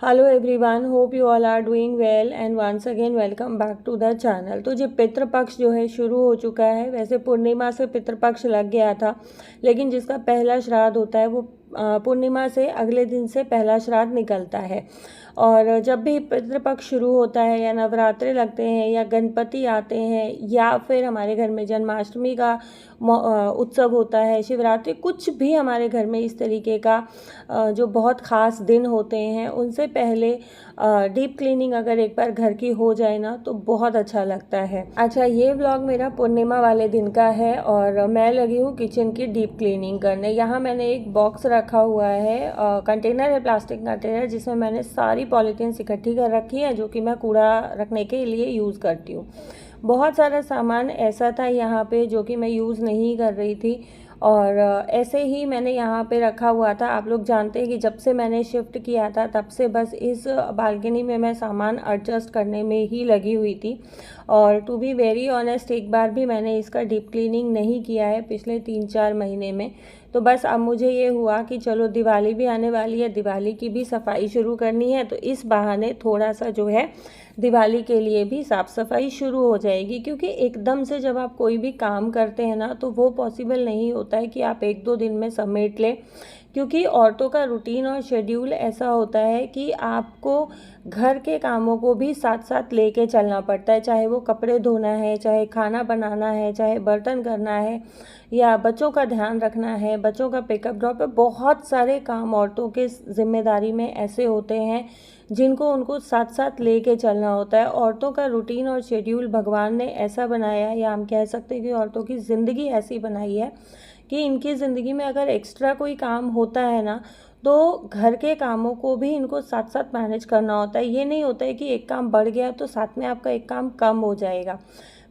Hello everyone, hope you all are doing well and once again welcome back to the channel. तो जो पितृपक्ष जो है शुरू हो चुका है। वैसे पूर्णिमा से पितृपक्ष लग गया था, लेकिन जिसका पहला श्राद्ध होता है वो पूर्णिमा से अगले दिन से पहला श्राद्ध निकलता है। और जब भी पितृपक्ष शुरू होता है या नवरात्रे लगते हैं या गणपति आते हैं या फिर हमारे घर में जन्माष्टमी का उत्सव होता है, शिवरात्रि, कुछ भी हमारे घर में इस तरीके का जो बहुत ख़ास दिन होते हैं, उनसे पहले डीप क्लीनिंग अगर एक बार घर की हो जाए ना तो बहुत अच्छा लगता है। अच्छा, ये व्लॉग मेरा पूर्णिमा वाले दिन का है और मैं लगी हूँ किचन की डीप क्लीनिंग करने। यहाँ मैंने एक बॉक्स रखा हुआ है, कंटेनर है, प्लास्टिक कंटेनर, जिसमें मैंने सारी पॉलीथीन्स इकट्ठी कर रखी है जो कि मैं कूड़ा रखने के लिए यूज़ करती हूँ। बहुत सारा सामान ऐसा था यहाँ पे जो कि मैं यूज़ नहीं कर रही थी और ऐसे ही मैंने यहाँ पे रखा हुआ था। आप लोग जानते हैं कि जब से मैंने शिफ्ट किया था तब से बस इस बालकनी में मैं सामान एडजस्ट करने में ही लगी हुई थी। और टू बी वेरी ऑनेस्ट, एक बार भी मैंने इसका डीप क्लीनिंग नहीं किया है पिछले 3-4 महीने में। तो बस अब मुझे ये हुआ कि चलो दिवाली भी आने वाली है, दिवाली की भी सफाई शुरू करनी है, तो इस बहाने थोड़ा सा जो है दिवाली के लिए भी साफ़ सफाई शुरू हो जाएगी। क्योंकि एकदम से जब आप कोई भी काम करते हैं ना तो वो पॉसिबल नहीं होता है कि आप 1-2 दिन में समेट लें। क्योंकि औरतों का रूटीन और शेड्यूल ऐसा होता है कि आपको घर के कामों को भी साथ साथ लेके चलना पड़ता है, चाहे वो कपड़े धोना है, चाहे खाना बनाना है, चाहे बर्तन करना है या बच्चों का ध्यान रखना है, बच्चों का पिकअप ड्रॉप है। बहुत सारे काम औरतों के जिम्मेदारी में ऐसे होते हैं जिनको उनको साथ साथ लेके चलना होता है। औरतों का रूटीन और शेड्यूल भगवान ने ऐसा बनाया है, या हम कह सकते हैं कि औरतों की ज़िंदगी ऐसी बनाई है कि इनकी ज़िंदगी में अगर एक्स्ट्रा कोई काम होता है ना तो घर के कामों को भी इनको साथ साथ मैनेज करना होता है। ये नहीं होता है कि एक काम बढ़ गया तो साथ में आपका एक काम कम हो जाएगा।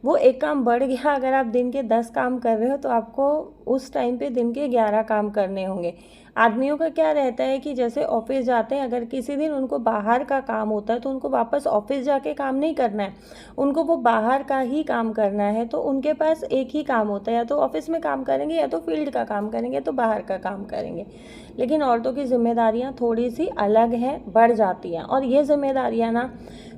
वो एक काम बढ़ गया, अगर आप दिन के 10 काम कर रहे हो तो आपको उस टाइम पे दिन के 11 काम करने होंगे। आदमियों का क्या रहता है कि जैसे ऑफिस जाते हैं, अगर किसी दिन उनको बाहर का काम होता है तो उनको वापस ऑफिस जाके काम नहीं करना है, उनको वो बाहर का ही काम करना है। तो उनके पास एक ही काम होता है, या तो ऑफिस में काम करेंगे या तो फील्ड का काम करेंगे, तो बाहर का काम करेंगे। लेकिन औरतों की जिम्मेदारियां थोड़ी सी अलग हैं, बढ़ जाती हैं। और ये जिम्मेदारियां ना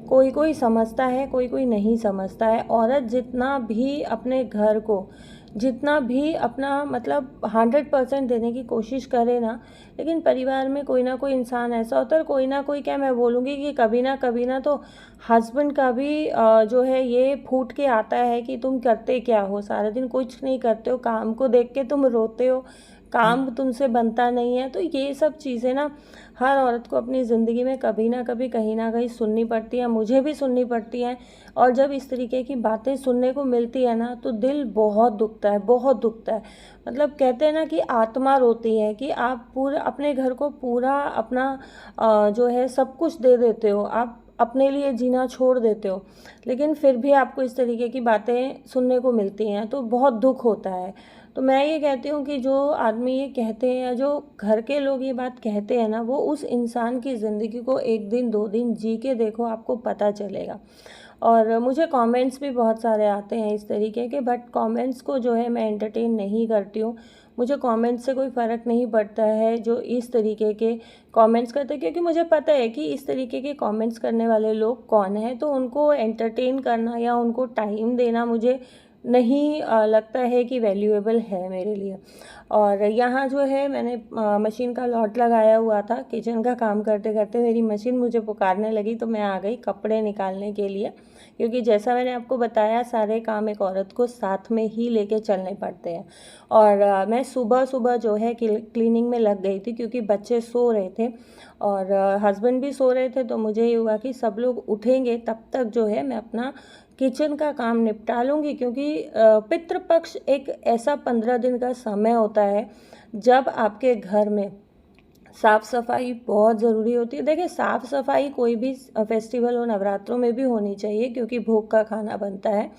कोई कोई समझता है, कोई कोई नहीं समझता है। औरत जितना भी अपने घर को, जितना भी अपना मतलब 100% देने की कोशिश करे ना, लेकिन परिवार में कोई ना कोई इंसान ऐसा होता है, कोई ना कोई, क्या मैं बोलूँगी कि कभी ना तो हस्बैंड का भी जो है ये फूट के आता है कि तुम करते क्या हो, सारा दिन कुछ नहीं करते हो, काम को देख के तुम रोते हो, काम तुमसे बनता नहीं है। तो ये सब चीज़ें ना हर औरत को अपनी ज़िंदगी में कभी ना कभी कहीं ना कहीं सुननी पड़ती है, मुझे भी सुननी पड़ती है। और जब इस तरीके की बातें सुनने को मिलती है ना तो दिल बहुत दुखता है, बहुत दुखता है। मतलब कहते हैं ना कि आत्मा रोती है कि आप पूरे अपने घर को पूरा अपना जो है सब कुछ दे देते हो, आप अपने लिए जीना छोड़ देते हो, लेकिन फिर भी आपको इस तरीके की बातें सुनने को मिलती हैं तो बहुत दुख होता है। तो मैं ये कहती हूँ कि जो आदमी ये कहते हैं या जो घर के लोग ये बात कहते हैं ना, वो उस इंसान की ज़िंदगी को 1 दिन 2 दिन जी के देखो, आपको पता चलेगा। और मुझे कमेंट्स भी बहुत सारे आते हैं इस तरीके के, बट कमेंट्स को जो है मैं एंटरटेन नहीं करती हूँ। मुझे कमेंट्स से कोई फ़र्क नहीं पड़ता है जो इस तरीके के कमेंट्स करते हैं, क्योंकि मुझे पता है कि इस तरीके के कमेंट्स करने वाले लोग कौन हैं। तो उनको एंटरटेन करना या उनको टाइम देना मुझे नहीं लगता है कि वैल्यूएबल है मेरे लिए। और यहाँ जो है मैंने मशीन का लॉट लगाया हुआ था, किचन का काम करते करते मेरी मशीन मुझे पुकारने लगी तो मैं आ गई कपड़े निकालने के लिए। क्योंकि जैसा मैंने आपको बताया, सारे काम एक औरत को साथ में ही लेके चलने पड़ते हैं। और मैं सुबह सुबह जो है क्लीनिंग में लग गई थी, क्योंकि बच्चे सो रहे थे और हस्बैंड भी सो रहे थे। तो मुझे ये हुआ कि सब लोग उठेंगे तब तक जो है मैं अपना किचन का काम निपटा लूँगी। क्योंकि पितृपक्ष एक ऐसा 15 दिन का समय होता है जब आपके घर में साफ़ सफाई बहुत ज़रूरी होती है। देखिए, साफ़ सफाई कोई भी फेस्टिवल हो, नवरात्रों में भी होनी चाहिए, क्योंकि भोग का खाना बनता है।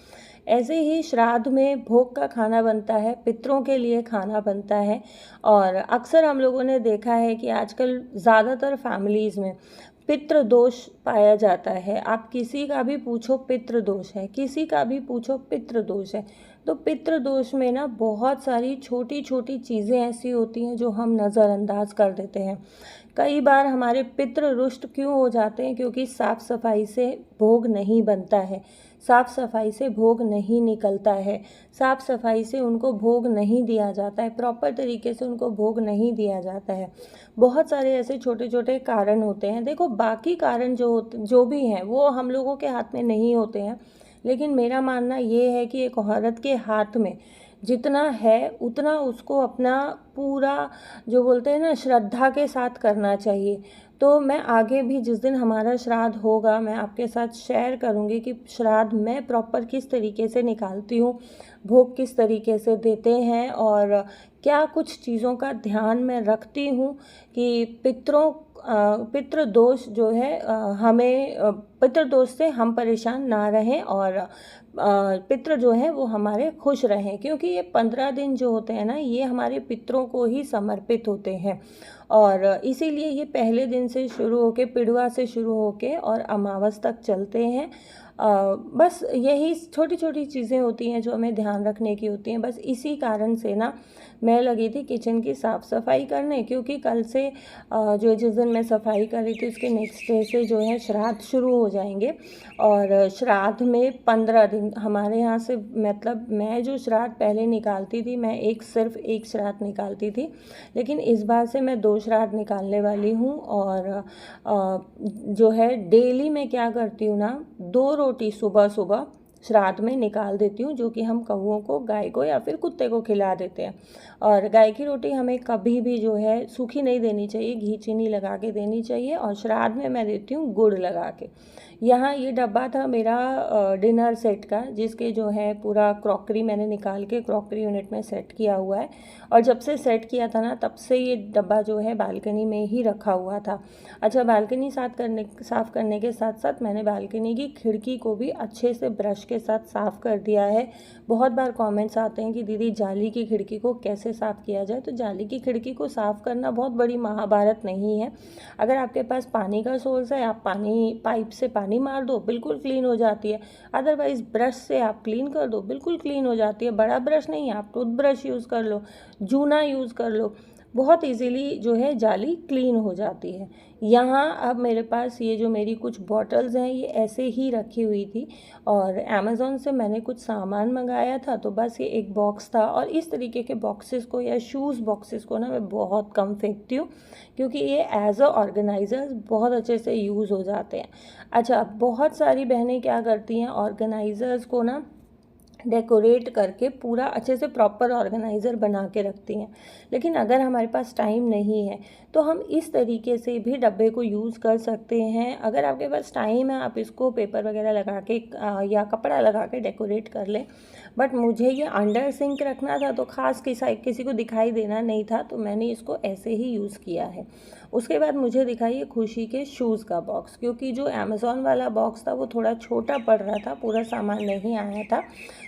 ऐसे ही श्राद्ध में भोग का खाना बनता है, पितरों के लिए खाना बनता है। और अक्सर हम लोगों ने देखा है कि आजकल ज़्यादातर फैमिलीज़ में पितृ दोष पाया जाता है। आप किसी का भी पूछो पितृ दोष है, किसी का भी पूछो पितृ दोष है। तो पितृ दोष में ना बहुत सारी छोटी छोटी चीज़ें ऐसी होती हैं जो हम नज़रअंदाज कर देते हैं। कई बार हमारे पितृ रुष्ट क्यों हो जाते हैं? क्योंकि साफ़ सफाई से भोग नहीं बनता है, साफ़ सफाई से भोग नहीं निकलता है, साफ़ सफाई से उनको भोग नहीं दिया जाता है, प्रॉपर तरीके से उनको भोग नहीं दिया जाता है। बहुत सारे ऐसे छोटे छोटे कारण होते हैं। देखो, बाकी कारण जो भी हैं वो हम लोगों के हाथ में नहीं होते हैं, लेकिन मेरा मानना ये है कि एक औरत के हाथ में जितना है उतना उसको अपना पूरा, जो बोलते हैं ना, श्रद्धा के साथ करना चाहिए। तो मैं आगे भी जिस दिन हमारा श्राद्ध होगा मैं आपके साथ शेयर करूँगी कि श्राद्ध मैं प्रॉपर किस तरीके से निकालती हूँ, भोग किस तरीके से देते हैं, और क्या कुछ चीज़ों का ध्यान मैं रखती हूँ कि पितृ दोष जो है हमें पितृ दोष से हम परेशान ना रहें, और पितृ जो है वो हमारे खुश रहें। क्योंकि ये 15 दिन जो होते हैं ना, ये हमारे पितरों को ही समर्पित होते हैं, और इसीलिए ये पहले दिन से शुरू होके, पिडुआ से शुरू होके और अमावस तक चलते हैं। बस यही छोटी छोटी चीज़ें होती हैं जो हमें ध्यान रखने की होती हैं। बस इसी कारण से ना मैं लगी थी किचन की साफ़ सफाई करने, क्योंकि कल से जो जिस दिन मैं सफाई कर रही थी उसके नेक्स्ट डे से जो है श्राद्ध शुरू हो जाएंगे। और श्राद्ध में 15 दिन हमारे यहाँ से, मतलब मैं जो श्राद्ध पहले निकालती थी, मैं सिर्फ एक श्राद्ध निकालती थी, लेकिन इस बार से मैं 2 श्राद्ध निकालने वाली हूँ। और जो है डेली मैं क्या करती हूँ ना, 2 रोटी सुबह सुबह श्राद्ध में निकाल देती हूँ, जो कि हम कौओं को, गाय को या फिर कुत्ते को खिला देते हैं। और गाय की रोटी हमें कभी भी जो है सूखी नहीं देनी चाहिए, घी चीनी लगा के देनी चाहिए। और श्राद्ध में मैं देती हूँ गुड़ लगा के। यहाँ ये डब्बा था मेरा डिनर सेट का, जिसके जो है पूरा क्रॉकरी मैंने निकाल के क्रॉकरी यूनिट में सेट किया हुआ है। और जब से सेट किया था ना, तब से ये डब्बा जो है बालकनी में ही रखा हुआ था। अच्छा, बालकनी साफ़ करने के साथ साथ मैंने बालकनी की खिड़की को भी अच्छे से ब्रश के साथ साफ़ कर दिया है। बहुत बार कमेंट्स आते हैं कि दीदी जाली की खिड़की को कैसे साफ़ किया जाए। तो जाली की खिड़की को साफ़ करना बहुत बड़ी महाभारत नहीं है। अगर आपके पास पानी का सोर्स है, आप पाइप से पानी मार दो, बिल्कुल क्लीन हो जाती है। अदरवाइज़ ब्रश से आप क्लीन कर दो, बिल्कुल क्लीन हो जाती है। बड़ा ब्रश नहीं, आप टूथब्रश यूज़ कर लो, जूना यूज़ कर लो, बहुत इजीली जो है जाली क्लीन हो जाती है। यहाँ अब मेरे पास ये जो मेरी कुछ बॉटल्स हैं ये ऐसे ही रखी हुई थी, और अमेज़ॉन से मैंने कुछ सामान मंगाया था, तो बस ये एक बॉक्स था। और इस तरीके के बॉक्सेस को या शूज़ बॉक्सेस को ना मैं बहुत कम फेंकती हूँ, क्योंकि ये एज अ ऑर्गेनाइज़र बहुत अच्छे से यूज़ हो जाते हैं। अच्छा, बहुत सारी बहनें क्या करती हैं, ऑर्गेनाइज़र्स को ना डेकोरेट करके पूरा अच्छे से प्रॉपर ऑर्गेनाइज़र बना के रखती हैं। लेकिन अगर हमारे पास टाइम नहीं है तो हम इस तरीके से भी डब्बे को यूज़ कर सकते हैं। अगर आपके पास टाइम है, आप इसको पेपर वगैरह लगा के या कपड़ा लगा के डेकोरेट कर लें। बट मुझे ये अंडर सिंक रखना था, तो ख़ास किसी को दिखाई देना नहीं था, तो मैंने इसको ऐसे ही यूज़ किया है। उसके बाद मुझे दिखाई खुशी के शूज़ का बॉक्स, क्योंकि जो अमेज़ॉन वाला बॉक्स था वो थोड़ा छोटा पड़ रहा था, पूरा सामान नहीं आया था।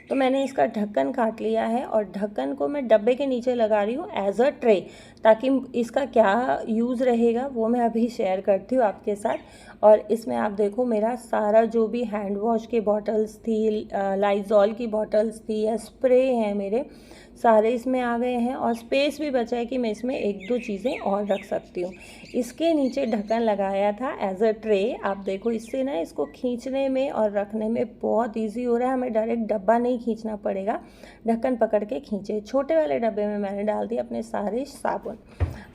तो मैंने इसका ढक्कन काट लिया है, और ढक्कन को मैं डब्बे के नीचे लगा रही हूँ एज अ ट्रे, ताकि इसका क्या यूज़ रहेगा वो मैं अभी शेयर करती हूँ आपके साथ। और इसमें आप देखो, मेरा सारा जो भी हैंड वॉश की बॉटल्स थी, लाइजॉल की बॉटल्स थी, या स्प्रे हैं मेरे, सारे इसमें आ गए हैं। और स्पेस भी बचा है कि मैं इसमें 1-2 चीज़ें और रख सकती हूँ। इसके नीचे ढक्कन लगाया था एज अ ट्रे। आप देखो, इससे ना इसको खींचने में और रखने में बहुत इजी हो रहा है, हमें डायरेक्ट डब्बा नहीं खींचना पड़ेगा, ढक्कन पकड़ के खींचे। छोटे वाले डब्बे में मैंने डाल दिया अपने सारे साबुन।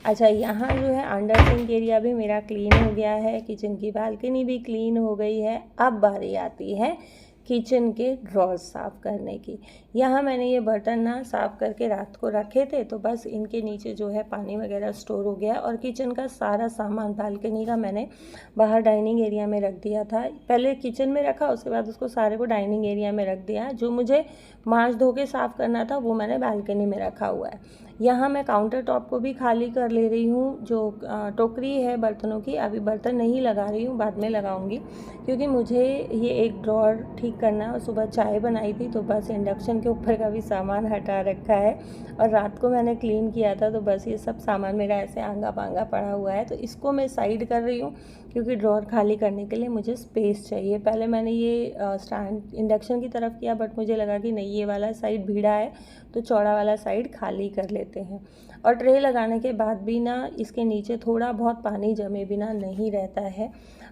अच्छा, यहाँ जो है अंडर सिंक एरिया भी मेरा क्लीन हो गया है, किचन की बालकनी भी क्लीन हो गई है। अब बारी आती है किचन के ड्रॉर्स साफ़ करने की। यहाँ मैंने ये बर्तन ना साफ़ करके रात को रखे थे, तो बस इनके नीचे जो है पानी वगैरह स्टोर हो गया। और किचन का सारा सामान बालकनी का मैंने बाहर डाइनिंग एरिया में रख दिया था। पहले किचन में रखा, उसके बाद उसको सारे को डाइनिंग एरिया में रख दिया। जो मुझे मांज धो के साफ़ करना था वो मैंने बालकनी में रखा हुआ है। यहाँ मैं काउंटर टॉप को भी खाली कर ले रही हूँ, जो टोकरी है बर्तनों की। अभी बर्तन नहीं लगा रही हूँ, बाद में लगाऊंगी, क्योंकि मुझे ये एक ड्रॉर ठीक करना है। और सुबह चाय बनाई थी, तो बस इंडक्शन के ऊपर का भी सामान हटा रखा है। और रात को मैंने क्लीन किया था, तो बस ये सब सामान मेरा ऐसे आंगा पांगा पड़ा हुआ है। तो इसको मैं साइड कर रही हूँ, क्योंकि ड्रॉर खाली करने के लिए मुझे स्पेस चाहिए। पहले मैंने ये स्टैंड इंडक्शन की तरफ किया, बट मुझे लगा कि नहीं, ये वाला साइड भीड़ा है, तो चौड़ा वाला साइड खाली कर लेते हैं। और ट्रे लगाने के बाद भी ना इसके नीचे थोड़ा बहुत पानी जमे बिना नहीं रहता है।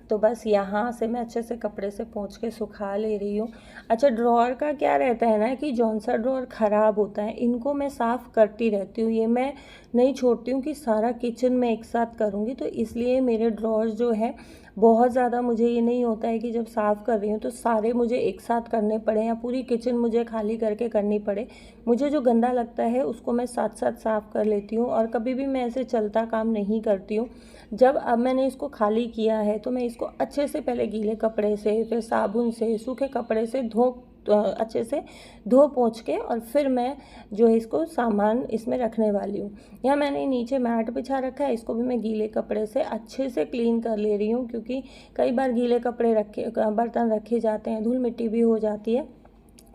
तो बस यहाँ से मैं अच्छे से कपड़े से पोंछ के सुखा ले रही हूँ। अच्छा, ड्रॉअर का क्या रहता है ना कि जौन सा ड्रॉअर ख़राब होता है इनको मैं साफ़ करती रहती हूँ। ये मैं नहीं छोड़ती हूँ कि सारा किचन में एक साथ करूँगी, तो इसलिए मेरे ड्रॉअर्स जो है बहुत ज़्यादा, मुझे ये नहीं होता है कि जब साफ़ कर रही हूँ तो सारे मुझे एक साथ करने पड़े या पूरी किचन मुझे खाली करके करनी पड़े। मुझे जो गंदा लगता है उसको मैं साथ साथ साफ़ कर लेती हूँ और कभी भी मैं ऐसे चलता काम नहीं करती हूँ। जब अब मैंने इसको खाली किया है तो मैं इसको अच्छे से पहले गीले कपड़े से, फिर साबुन से, सूखे कपड़े से अच्छे से धो पोंछ के और फिर मैं जो है इसको सामान इसमें रखने वाली हूँ। यहाँ मैंने नीचे मैट बिछा रखा है, इसको भी मैं गीले कपड़े से अच्छे से क्लीन कर ले रही हूँ, क्योंकि कई बार गीले कपड़े बर्तन रखे जाते हैं, धूल मिट्टी भी हो जाती है।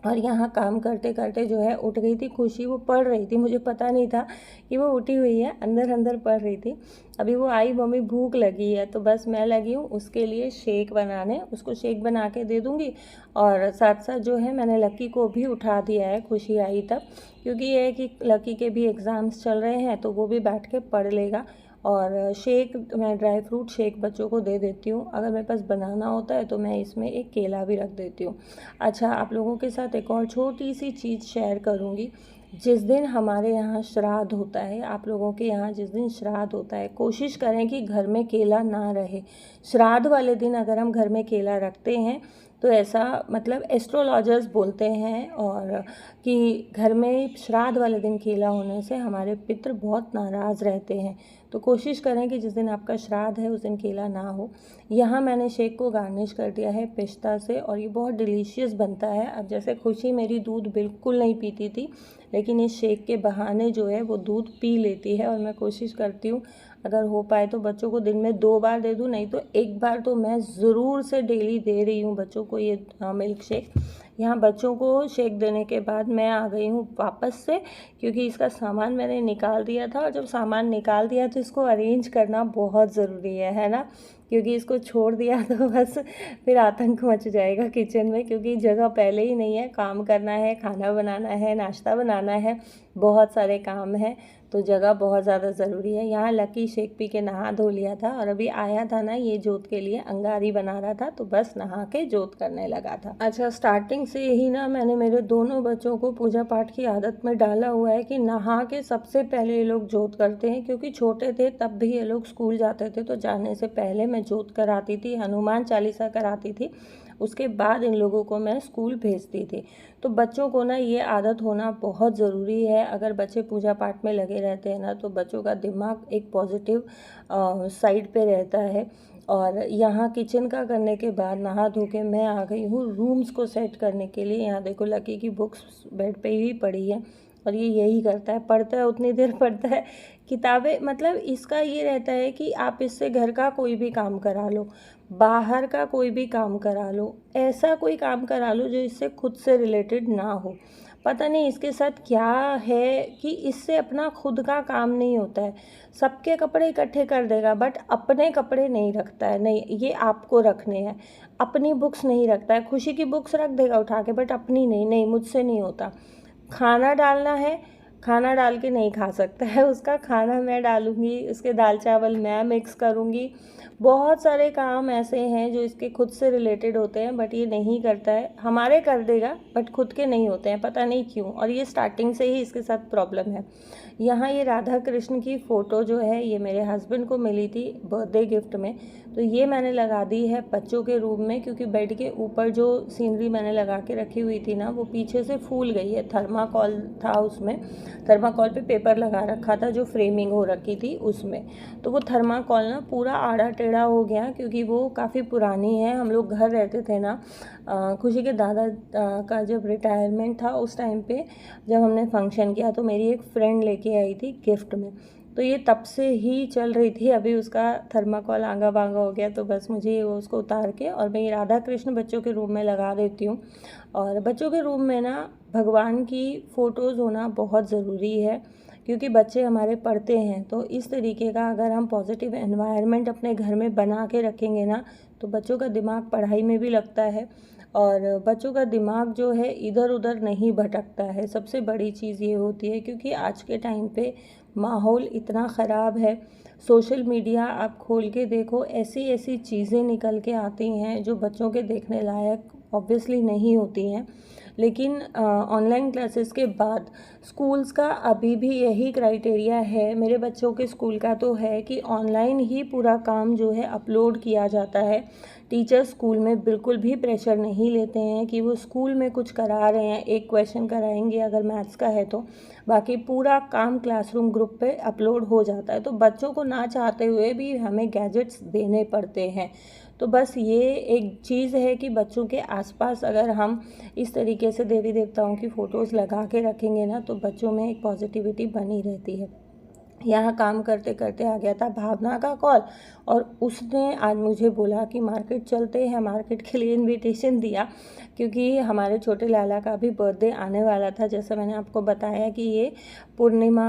और यहाँ काम करते करते जो है उठ गई थी खुशी, वो पढ़ रही थी, मुझे पता नहीं था कि वो उठी हुई है, अंदर अंदर पढ़ रही थी। अभी वो आई, मम्मी भूख लगी है, तो बस मैं लगी हूँ उसके लिए शेक बनाने, उसको शेक बना के दे दूँगी। और साथ साथ जो है मैंने लक्की को भी उठा दिया है, खुशी आई तब, क्योंकि ये है कि लक्की के भी एग्ज़ाम्स चल रहे हैं तो वो भी बैठ के पढ़ लेगा। और शेक, मैं ड्राई फ्रूट शेक बच्चों को दे देती हूँ। अगर मेरे पास बनाना होता है तो मैं इसमें एक केला भी रख देती हूँ। अच्छा, आप लोगों के साथ एक और छोटी सी चीज़ शेयर करूँगी। जिस दिन हमारे यहाँ श्राद्ध होता है, आप लोगों के यहाँ जिस दिन श्राद्ध होता है, कोशिश करें कि घर में केला ना रहे। श्राद्ध वाले दिन अगर हम घर में केला रखते हैं तो ऐसा, मतलब एस्ट्रोलॉजर्स बोलते हैं और कि घर में श्राद्ध वाले दिन केला होने से हमारे पितृ बहुत नाराज़ रहते हैं। तो कोशिश करें कि जिस दिन आपका श्राद्ध है उस दिन केला ना हो। यहाँ मैंने शेक को गार्निश कर दिया है पिस्ता से और ये बहुत डिलीशियस बनता है। अब जैसे खुशी मेरी दूध बिल्कुल नहीं पीती थी, लेकिन इस शेक के बहाने जो है वो दूध पी लेती है। और मैं कोशिश करती हूँ अगर हो पाए तो बच्चों को दिन में 2 बार दे दूँ, नहीं तो 1 बार तो मैं ज़रूर से डेली दे रही हूँ बच्चों को ये मिल्क शेक। यहाँ बच्चों को शेक देने के बाद मैं आ गई हूँ वापस से, क्योंकि इसका सामान मैंने निकाल दिया था और जब सामान निकाल दिया तो इसको अरेंज करना बहुत ज़रूरी है ना, क्योंकि इसको छोड़ दिया तो बस फिर आतंक मच जाएगा किचन में, क्योंकि जगह पहले ही नहीं है, काम करना है, खाना बनाना है, नाश्ता बनाना है, बहुत सारे काम हैं, तो जगह बहुत ज़्यादा ज़रूरी है। यहाँ लकी शेक पी के नहा धो लिया था और अभी आया था ना ये जोत के लिए अंगारी बना रहा था, तो बस नहा के जोत करने लगा था। अच्छा, स्टार्टिंग से ही ना मैंने मेरे दोनों बच्चों को पूजा पाठ की आदत में डाला हुआ है कि नहा के सबसे पहले ये लोग जोत करते हैं, क्योंकि छोटे थे तब भी ये लोग स्कूल जाते थे तो जाने से पहले मैं जोत कराती थी, हनुमान चालीसा कराती थी, उसके बाद इन लोगों को मैं स्कूल भेजती थी। तो बच्चों को ना ये आदत होना बहुत ज़रूरी है। अगर बच्चे पूजा पाठ में लगे रहते हैं ना तो बच्चों का दिमाग एक पॉजिटिव साइड पे रहता है। और यहाँ किचन का करने के बाद नहा धो के मैं आ गई हूँ रूम्स को सेट करने के लिए। यहाँ देखो लकी की बुक्स बेड पे ही पड़ी है और ये यही करता है, पढ़ता है, उतनी देर पढ़ता है किताबें। मतलब इसका ये रहता है कि आप इससे घर का कोई भी काम करा लो, बाहर का कोई भी काम करा लो, ऐसा कोई काम करा लो जो इससे खुद से रिलेटेड ना हो। पता नहीं इसके साथ क्या है कि इससे अपना खुद का काम नहीं होता है। सबके कपड़े इकट्ठे कर देगा बट अपने कपड़े नहीं रखता है। नहीं, ये आपको रखने हैं, अपनी बुक्स नहीं रखता है। खुशी की बुक्स रख देगा उठा के बट अपनी नहीं, नहीं मुझसे नहीं होता। खाना डालना है, खाना डाल के नहीं खा सकता है, उसका खाना मैं डालूँगी, उसके दाल चावल मैं मिक्स करूँगी। बहुत सारे काम ऐसे हैं जो इसके खुद से रिलेटेड होते हैं बट ये नहीं करता है। हमारे कर देगा बट खुद के नहीं होते हैं, पता नहीं क्यों, और ये स्टार्टिंग से ही इसके साथ प्रॉब्लम है। यहाँ ये राधा कृष्ण की फ़ोटो जो है ये मेरे हस्बैंड को मिली थी बर्थडे गिफ्ट में, तो ये मैंने लगा दी है बच्चों के रूम में, क्योंकि बेड के ऊपर जो सीनरी मैंने लगा के रखी हुई थी ना वो पीछे से फूल गई है। थर्माकोल था उसमें, थर्माकोल पे पेपर लगा रखा था जो फ्रेमिंग हो रखी थी उसमें, तो वो थर्माकोल ना पूरा आड़ा टेढ़ा हो गया, क्योंकि वो काफ़ी पुरानी है। हम लोग घर रहते थे ना, खुशी के दादा का जब रिटायरमेंट था उस टाइम पे जब हमने फंक्शन किया तो मेरी एक फ्रेंड लेके आई थी गिफ्ट में, तो ये तब से ही चल रही थी। अभी उसका थर्माकोल आंगा बांगा हो गया तो बस मुझे वो उसको उतार के और मैं ये राधा कृष्ण बच्चों के रूम में लगा देती हूँ। और बच्चों के रूम में ना भगवान की फ़ोटोज़ होना बहुत ज़रूरी है, क्योंकि बच्चे हमारे पढ़ते हैं। तो इस तरीके का अगर हम पॉजिटिव एनवायरनमेंट अपने घर में बना के रखेंगे ना तो बच्चों का दिमाग पढ़ाई में भी लगता है और बच्चों का दिमाग जो है इधर उधर नहीं भटकता है। सबसे बड़ी चीज़ ये होती है, क्योंकि आज के टाइम पे माहौल इतना ख़राब है। सोशल मीडिया आप खोल के देखो, ऐसी ऐसी चीज़ें निकल के आती हैं जो बच्चों के देखने लायक ऑब्वियसली नहीं होती हैं। लेकिन ऑनलाइन क्लासेस के बाद स्कूल्स का अभी भी यही क्राइटेरिया है, मेरे बच्चों के स्कूल का तो है, कि ऑनलाइन ही पूरा काम जो है अपलोड किया जाता है। टीचर स्कूल में बिल्कुल भी प्रेशर नहीं लेते हैं कि वो स्कूल में कुछ करा रहे हैं, एक क्वेश्चन कराएंगे अगर मैथ्स का है तो, बाकी पूरा काम क्लासरूम ग्रुप पे अपलोड हो जाता है। तो बच्चों को ना चाहते हुए भी हमें गैजेट्स देने पड़ते हैं। तो बस ये एक चीज़ है कि बच्चों के आसपास अगर हम इस तरीके से देवी देवताओं की फ़ोटोज़ लगा के रखेंगे ना, तो बच्चों में एक पॉजिटिविटी बनी रहती है। यहाँ काम करते करते आ गया था भावना का कॉल, और उसने आज मुझे बोला कि मार्केट चलते हैं। मार्केट के लिए इनविटेशन दिया, क्योंकि हमारे छोटे लाला का भी बर्थडे आने वाला था। जैसा मैंने आपको बताया कि ये पूर्णिमा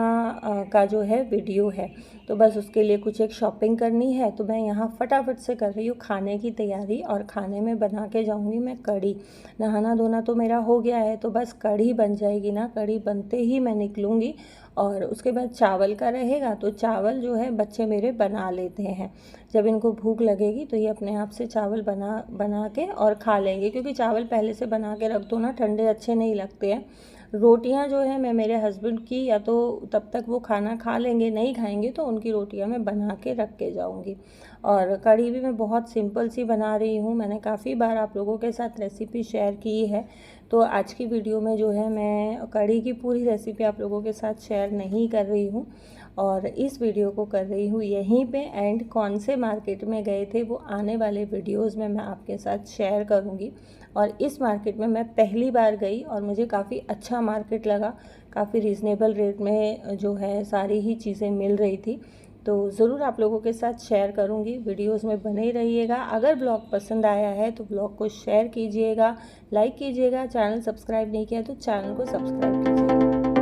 का जो है वीडियो है, तो बस उसके लिए कुछ एक शॉपिंग करनी है। तो मैं यहाँ फटाफट से कर रही हूँ खाने की तैयारी, और खाने में बना के जाऊँगी मैं कढ़ी। नहाना धोना तो मेरा हो गया है, तो बस कढ़ी बन जाएगी ना, कढ़ी बनते ही मैं निकलूँगी। और उसके बाद चावल का रहेगा, तो चावल जो है बच्चे मेरे बना लेते हैं। जब इनको भूख लगेगी तो ये अपने आप से चावल बना के और खा लेंगे, क्योंकि चावल पहले से बना के रख दो ना, ठंडे अच्छे नहीं लगते हैं। रोटियां जो है मैं मेरे हस्बैंड की, या तो तब तक वो खाना खा लेंगे, नहीं खाएंगे तो उनकी रोटियां मैं बना के रख के जाऊंगी। और कढ़ी भी मैं बहुत सिंपल सी बना रही हूँ, मैंने काफ़ी बार आप लोगों के साथ रेसिपी शेयर की है। तो आज की वीडियो में जो है मैं कढ़ी की पूरी रेसिपी आप लोगों के साथ शेयर नहीं कर रही हूँ, और इस वीडियो को कर रही हूँ यहीं पे एंड। कौन से मार्केट में गए थे वो आने वाले वीडियोस में मैं आपके साथ शेयर करूँगी। और इस मार्केट में मैं पहली बार गई और मुझे काफ़ी अच्छा मार्केट लगा, काफ़ी रीज़नेबल रेट में जो है सारी ही चीज़ें मिल रही थी। तो ज़रूर आप लोगों के साथ शेयर करूँगी, वीडियोस में बने रहिएगा। अगर ब्लॉग पसंद आया है तो ब्लॉग को शेयर कीजिएगा, लाइक कीजिएगा, चैनल सब्सक्राइब नहीं किया तो चैनल को सब्सक्राइब कीजिएगा।